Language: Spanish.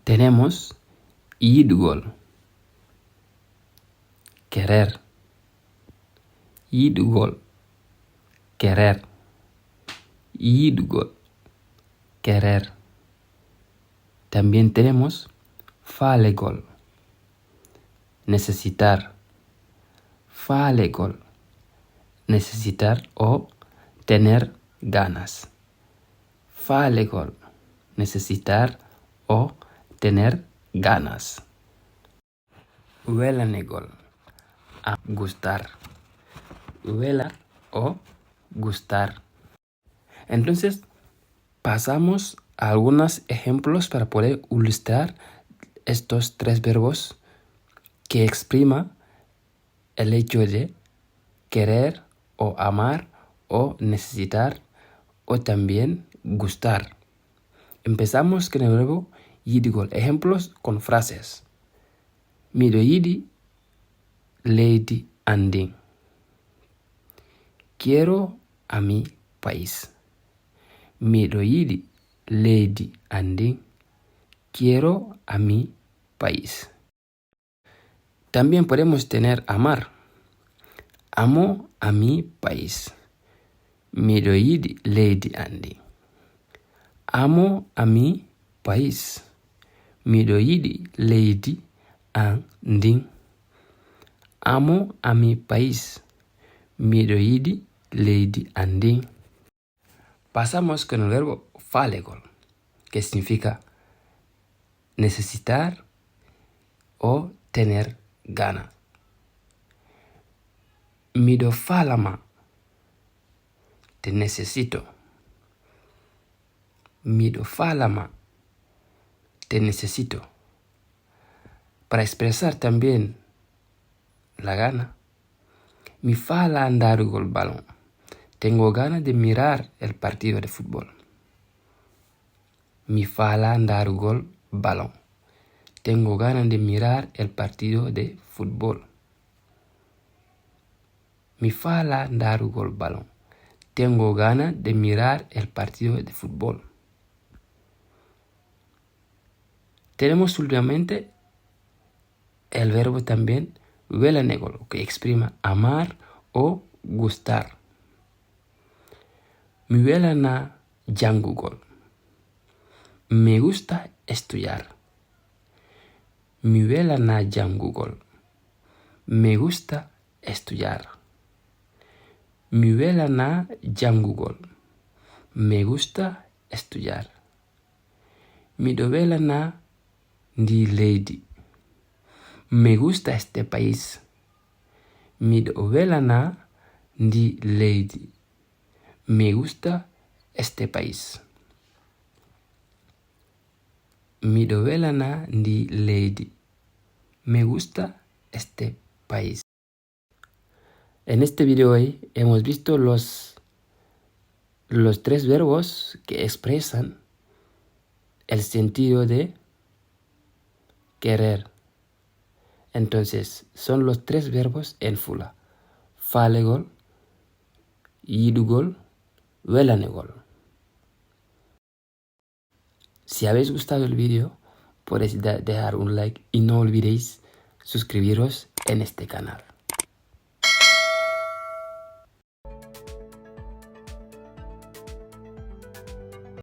Tenemos yidgol, querer. Yidgol, querer. Yidgol, querer. También tenemos falegol, necesitar. Falegol, necesitar o tener ganas. Falegol, necesitar o tener ganas. Welanegol, a gustar. Wela o gustar. Entonces, pasamos a algunos ejemplos para poder ilustrar estos tres verbos que exprima el hecho de querer o amar o necesitar o también gustar. Empezamos con el verbo yidgol. Ejemplos con frases. Mido yidi leydi anding. Quiero a mi país. Mido yidi leydi anding. Quiero a mi país. También podemos tener amar. Amo a mi país. Mido yidi leydi anding. Amo a mi país. Mido yidi leydi anding. Amo a mi país. Mido yidi leydi anding. Pasamos con el verbo falegol, que significa necesitar o tener gana. Mido falama, te necesito. Mido falama, te necesito. Para expresar también la gana. Mi fala andar gol balón. Tengo ganas de mirar el partido de fútbol. Mi fala andar gol balón. Tengo ganas de mirar el partido de fútbol. Mi fala andar gol balón. Tengo ganas de mirar el partido de fútbol. Tenemos últimamente el verbo también welanegol, que exprima amar o gustar. Mi welana jangugol. Me gusta estudiar. Mi welana jangugol. Me gusta estudiar. Mi welana jangugol. Me gusta estudiar. Mi do welana ndi leydi. Me gusta este país. Mi do welana ndi leydi. Me gusta este país. Mi do welana ndi leydi. Me gusta este país. En este video hoy hemos visto los tres verbos que expresan el sentido de querer. Entonces, son los tres verbos en fula. Falegol, yidgol, welanegol. Si habéis gustado el video, podéis dejar un like y no olvidéis suscribiros en este canal.